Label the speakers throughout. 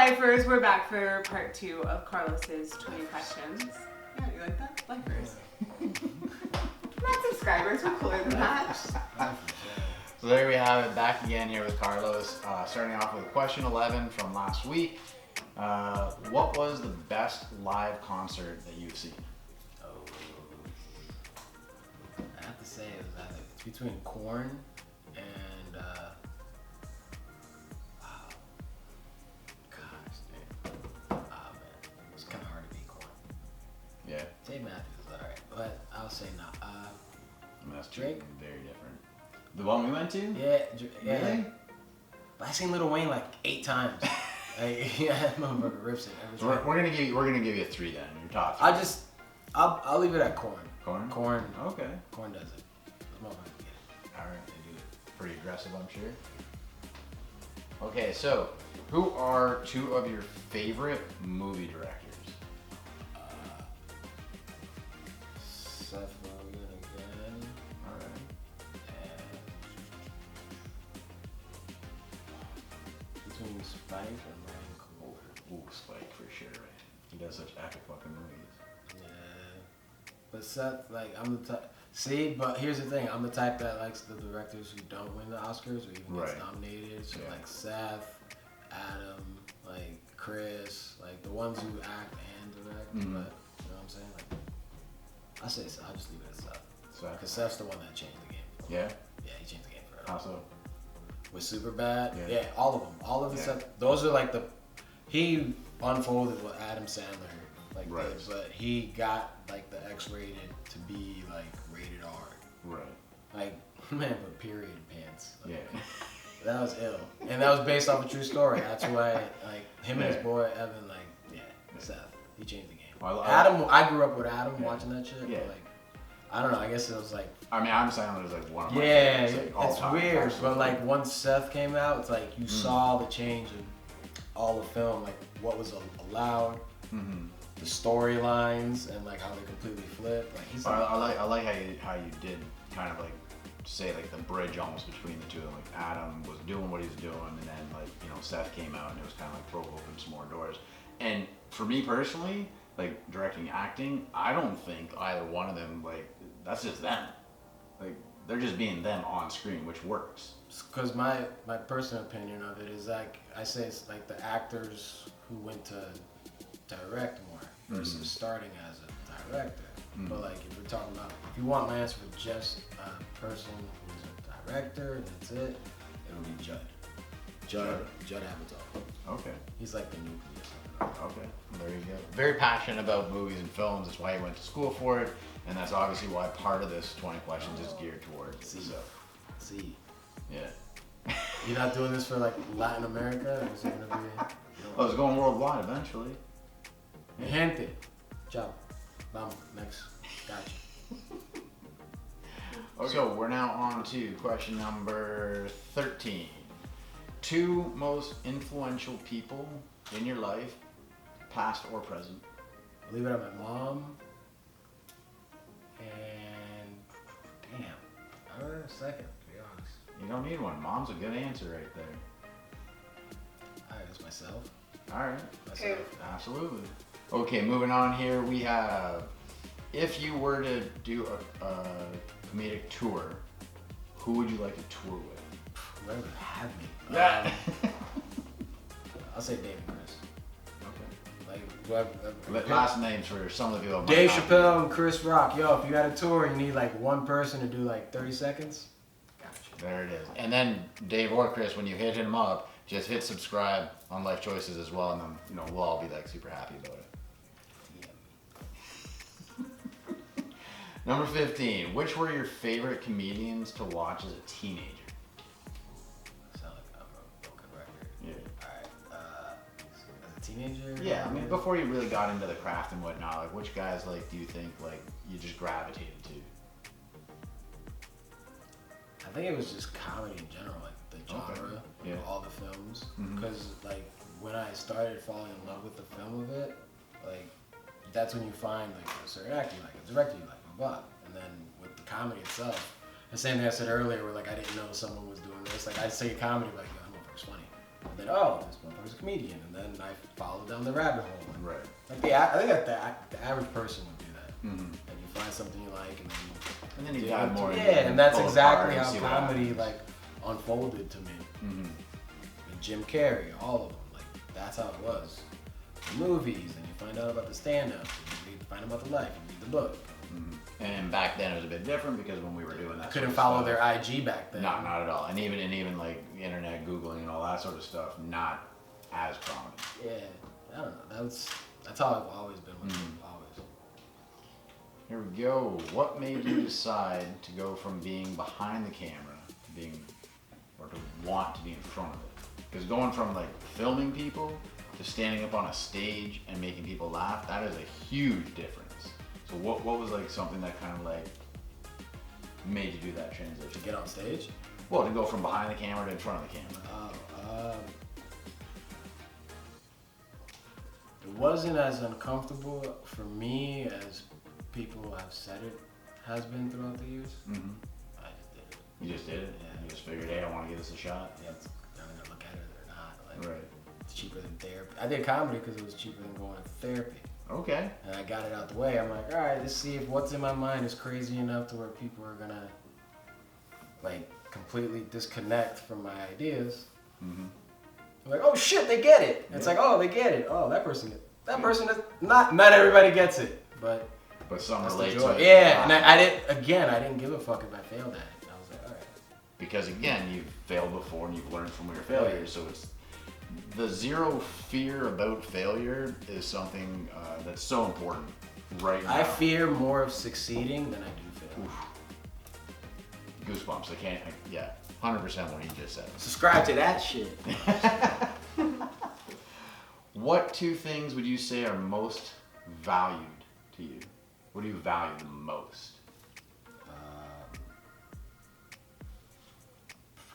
Speaker 1: Lifers, we're back for part 2 of Carlos's 20 questions. Yeah, you like that? Lifers. Not subscribers, we're cooler than that.
Speaker 2: So there we have it, back again here with Carlos. Starting off with question 11 from last week. What was the best live concert that you've seen?
Speaker 3: I have to say it's between Korn and man, it's kind of hard to beat Korn.
Speaker 2: Yeah.
Speaker 3: Dave Matthews is alright, but I'll say no.
Speaker 2: That's
Speaker 3: Drake?
Speaker 2: Very different. The one we went to?
Speaker 3: Yeah.
Speaker 2: Really?
Speaker 3: But I seen Lil Wayne like 8 times. That motherfucker rips it every
Speaker 2: So
Speaker 3: time.
Speaker 2: we're gonna give you a 3 then. Your top 3.
Speaker 3: I'll leave it at Korn.
Speaker 2: Korn.
Speaker 3: Korn.
Speaker 2: Okay.
Speaker 3: Korn does it. Those motherfuckers get it.
Speaker 2: All right. They do it pretty aggressive, I'm sure. Okay, so who are 2 of your favorite movie directors?
Speaker 3: Seth Rogen again.
Speaker 2: All right.
Speaker 3: And between Spike and Ryan Coogler.
Speaker 2: Ooh, Spike for sure. Right? He does such epic fucking movies.
Speaker 3: Yeah. But Seth, like, I'm the type. See, but here's the thing. I'm the type that likes the directors who don't win the Oscars or even gets
Speaker 2: Right.
Speaker 3: nominated. So,
Speaker 2: Yeah.
Speaker 3: like, Seth, Adam, like, Chris, like, the ones who act and direct.
Speaker 2: Mhm.
Speaker 3: But, you know what I'm saying? Like, I say Seth. I'll just leave it at Seth.
Speaker 2: Seth.
Speaker 3: Because Seth's the one that changed the game.
Speaker 2: Yeah.
Speaker 3: Yeah, he changed the game for
Speaker 2: How
Speaker 3: us.
Speaker 2: so?
Speaker 3: With Superbad,
Speaker 2: Yeah.
Speaker 3: yeah, all of them. All of the
Speaker 2: Yeah.
Speaker 3: stuff. Those are like he unfolded what Adam Sandler like
Speaker 2: Right.
Speaker 3: did, but he got like the X-rated to be like rated R.
Speaker 2: Right.
Speaker 3: Like, man, but period pants. Like,
Speaker 2: Yeah.
Speaker 3: that was ill, and that was based off a true story. That's why, like, him and
Speaker 2: Yeah.
Speaker 3: his boy Evan, like, yeah, Seth, he changed the game.
Speaker 2: Well,
Speaker 3: Adam, I grew up with Adam
Speaker 2: Yeah.
Speaker 3: watching that shit.
Speaker 2: Yeah.
Speaker 3: But, like, I don't know. I guess it was like.
Speaker 2: I mean, Adam Sandler is like one of my
Speaker 3: Yeah,
Speaker 2: favorites, like,
Speaker 3: it's
Speaker 2: all-time
Speaker 3: weird,
Speaker 2: classic.
Speaker 3: but like once Seth came out, it's like you saw the change in all the film, like what was allowed,
Speaker 2: Mhm.
Speaker 3: the storylines, and like how they completely flipped. Like he's
Speaker 2: I like how you did kind of like say like the bridge almost between the two of them. Like Adam was doing what he was doing, and then like Seth came out and it was kind of like broke open some more doors. And for me personally, like directing, acting, I don't think either one of them like that's just them. Like they're just being them on screen, which works.
Speaker 3: because my personal opinion of it is like I say it's like the actors who went to direct more versus starting as a director. But like if we're talking about if you want my answer for just a person who's a director, that's it. It'll be Judd. Judd Apatow.
Speaker 2: Okay.
Speaker 3: He's like the nucleus.
Speaker 2: Okay, there you go. Very passionate about movies and films. That's why he went to school for it, and that's obviously why part of this 20 questions is geared towards. So,
Speaker 3: See,
Speaker 2: yeah.
Speaker 3: you're not doing this for like Latin America? Or is it gonna be?
Speaker 2: Oh, it's going worldwide eventually.
Speaker 3: Mi gente. Ciao. Vamos. Next. Gotcha.
Speaker 2: Okay. So we're now on to question number 13. 2 most influential people in your life, past or present.
Speaker 3: I'll leave it at my mom. And damn, I don't know a second, to be honest.
Speaker 2: You don't need one. Mom's a good answer right there.
Speaker 3: Alright, it's myself.
Speaker 2: All right.
Speaker 1: Okay.
Speaker 2: Absolutely. Okay, moving on here. We have, if you were to do a comedic tour, who would you like to tour with?
Speaker 3: Whoever had me.
Speaker 2: Yeah.
Speaker 3: I'll say Dave and Chris.
Speaker 2: Okay.
Speaker 3: Like, whoever.
Speaker 2: Last names for some of the people. that might
Speaker 3: Dave
Speaker 2: not be-
Speaker 3: Chappelle and Chris Rock. Yo, if you had a tour and you need like one person to do like 30 seconds, gotcha.
Speaker 2: There it is. And then Dave or Chris, when you hit him up, just hit subscribe on Life Choices as well, and then we'll all be like super happy about it. Number 15. Which were your favorite comedians to watch as a teenager?
Speaker 3: Sound like I'm a broken record.
Speaker 2: Yeah.
Speaker 3: Alright, as a teenager?
Speaker 2: Yeah, I mean, before you really got into the craft and whatnot, like which guys like do you think like you just gravitated to?
Speaker 3: I think it was just comedy in general, like the genre
Speaker 2: Yeah.
Speaker 3: of all the films.
Speaker 2: Mhm.
Speaker 3: Because like when I started falling in love with the film of it, like that's when you find like a certain actor you like, a director you like, blah blah. And then with the comedy itself, the same thing I said earlier, where like I didn't know someone was doing this. Like I'd say comedy, like yo, that motherfucker's funny. And then, oh, this motherfucker's a comedian. And then I follow down the rabbit hole.
Speaker 2: Right.
Speaker 3: Like I think that the average person would do that.
Speaker 2: Mm-hmm.
Speaker 3: Like you find something you like and then
Speaker 2: you
Speaker 3: dig
Speaker 2: dive
Speaker 3: into
Speaker 2: more
Speaker 3: it.
Speaker 2: into it
Speaker 3: Yeah, and that's
Speaker 2: pull
Speaker 3: exactly
Speaker 2: apart and
Speaker 3: how
Speaker 2: see what
Speaker 3: comedy
Speaker 2: happens.
Speaker 3: like unfolded to me.
Speaker 2: Mm-hmm.
Speaker 3: With Jim Carrey, all of them. Like that's how it was. The movies, and you find out about the stand-ups, and you find out about the life, and read the book.
Speaker 2: Mm-hmm. And back then it was a bit different because when we were doing that,
Speaker 3: Couldn't
Speaker 2: sort of
Speaker 3: follow
Speaker 2: stuff,
Speaker 3: their IG back then.
Speaker 2: not at all. And even like the internet, Googling, and all that sort of stuff, not as prominent.
Speaker 3: Yeah, I don't know. That's how I've always been with them. Always.
Speaker 2: Here we go. What made you decide to go from being behind the camera to being, or to want to be in front of it? Because going from like filming people to standing up on a stage and making people laugh, that is a huge difference. So what was like something that kind of like made you do that transition?
Speaker 3: To get on stage?
Speaker 2: Well, to go from behind the camera to in front of the camera.
Speaker 3: It wasn't as uncomfortable for me as people have said it has been throughout the years.
Speaker 2: Mm-hmm.
Speaker 3: I just did it.
Speaker 2: You just did it?
Speaker 3: Yeah.
Speaker 2: You just figured, hey, I want to give this a shot?
Speaker 3: Yeah, I'm gonna look at it or not. Like,
Speaker 2: Right.
Speaker 3: it's cheaper than therapy. I did comedy because it was cheaper than going to therapy.
Speaker 2: Okay.
Speaker 3: And I got it out the way. I'm like, all right, let's see if what's in my mind is crazy enough to where people are gonna like completely disconnect from my ideas.
Speaker 2: Mm-hmm.
Speaker 3: I'm like, oh shit, they get it. It's like, oh, they get it. Oh, that person is not everybody gets it, but
Speaker 2: some
Speaker 3: that's the
Speaker 2: relate
Speaker 3: joy.
Speaker 2: to it.
Speaker 3: Yeah, and I didn't give a fuck if I failed at it. I was like, all right.
Speaker 2: Because again, you've failed before and you've learned from your failures, so it's the zero fear about failure is something that's so important right now.
Speaker 3: I fear more of succeeding than I do fail.
Speaker 2: Oof. Goosebumps. Yeah, 100% what he just said.
Speaker 3: Subscribe to that shit.
Speaker 2: What two things would you say are most valued to you? What do you value the most?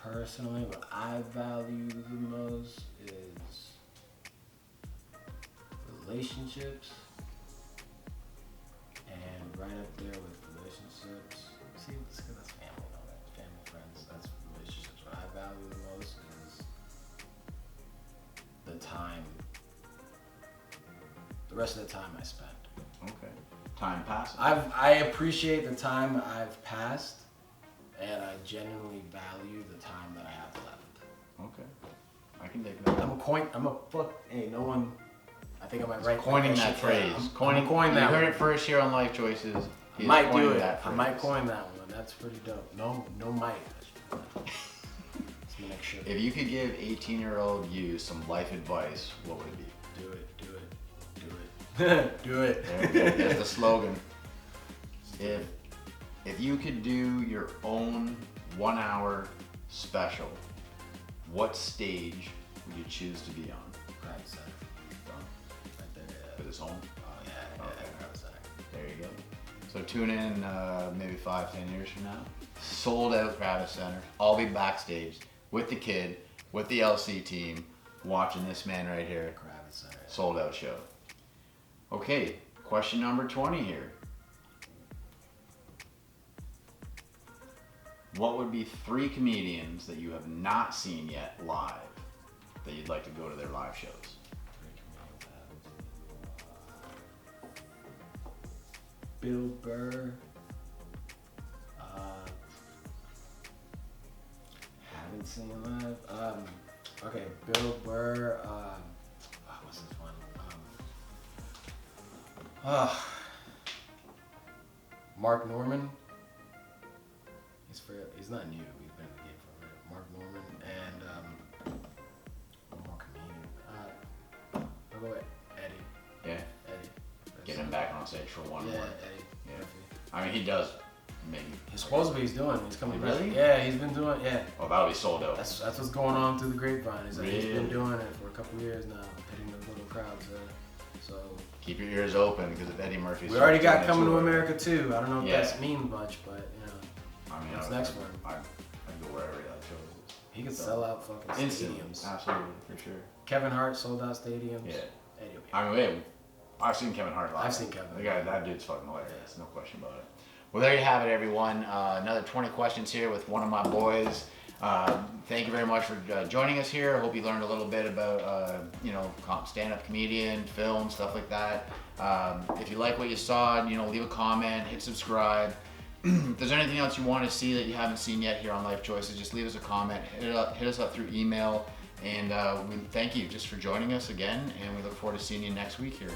Speaker 3: Personally, what I value the most is relationships, and right up there with relationships. See, that's family, all that. Family, friends, that's relationships. What I value the most is the time, the rest of the time I spend.
Speaker 2: Okay. Time passes.
Speaker 3: I appreciate the time I've passed, and I genuinely value the time that I have left.
Speaker 2: Okay. I can dig that.
Speaker 3: Hey, no one. I think I might write
Speaker 2: Coining that
Speaker 3: shit
Speaker 2: phrase.
Speaker 3: down. I'm
Speaker 2: Coin
Speaker 3: coin that
Speaker 2: You heard
Speaker 3: one.
Speaker 2: it first here on Life Choices.
Speaker 3: I might do it.
Speaker 2: That
Speaker 3: I might
Speaker 2: phrase.
Speaker 3: coin that one. That's pretty dope. No might. That's my next shit.
Speaker 2: If you could give 18-year-old you some life advice, what would it be?
Speaker 3: Do it. Do it.
Speaker 2: There we go. There's the slogan. If you could do your own 1-hour special, what stage would you choose to be on?
Speaker 3: Private center. Right there.
Speaker 2: For this home?
Speaker 3: Oh yeah.
Speaker 2: Okay.
Speaker 3: Private center.
Speaker 2: There you go. So tune in maybe 5-10 years from now. Sold out Kravis Center. I'll be backstage with the kid, with the LC team, watching this man right here.
Speaker 3: Private center.
Speaker 2: Sold out show. Okay, question number 20 here. What would be 3 comedians that you have not seen yet live that you'd like to go to their live shows?
Speaker 3: Bill Burr. Haven't seen him live. Okay, Bill Burr. What's this one? Mark Norman. He's not new. He's been in the game for a minute. Mark Norman and one more comedian. I'll go with Eddie.
Speaker 2: Yeah,
Speaker 3: Eddie.
Speaker 2: get him back on stage for one
Speaker 3: Yeah,
Speaker 2: more.
Speaker 3: Eddie.
Speaker 2: Yeah.
Speaker 3: Murphy.
Speaker 2: I mean, he does maybe.
Speaker 3: He's supposed to be. He's coming back.
Speaker 2: Really?
Speaker 3: Yeah, he's been doing. Yeah.
Speaker 2: Oh, that'll be sold out.
Speaker 3: That's what's going on through the grapevine. Is that he's been
Speaker 2: Really?
Speaker 3: doing it for a couple years now, hitting the little crowds. So
Speaker 2: Keep your ears open because if Eddie Murphy's
Speaker 3: we already got
Speaker 2: doing a
Speaker 3: Coming to
Speaker 2: tour-
Speaker 3: America too. I don't know if
Speaker 2: Yeah.
Speaker 3: that's mean much, but you know,
Speaker 2: I mean,
Speaker 3: What's
Speaker 2: I-
Speaker 3: next one?
Speaker 2: I go wherever that show is.
Speaker 3: he could sell out fucking
Speaker 2: Instantly.
Speaker 3: stadiums.
Speaker 2: Absolutely, for sure.
Speaker 3: Kevin Hart sold out stadiums.
Speaker 2: Yeah.
Speaker 3: Eddie will be
Speaker 2: I mean, wait, I've seen Kevin Hart live.
Speaker 3: I've seen Kevin.
Speaker 2: The guy, that dude's fucking hilarious. No question about it. Well, there you have it, everyone. Another 20 questions here with one of my boys. Thank you very much for joining us here. I hope you learned a little bit about, stand-up comedian, film, stuff like that. If you like what you saw, leave a comment, hit subscribe. If there's anything else you want to see that you haven't seen yet here on Life Choices, just leave us a comment, hit us up through email, and we thank you just for joining us again, and we look forward to seeing you next week here.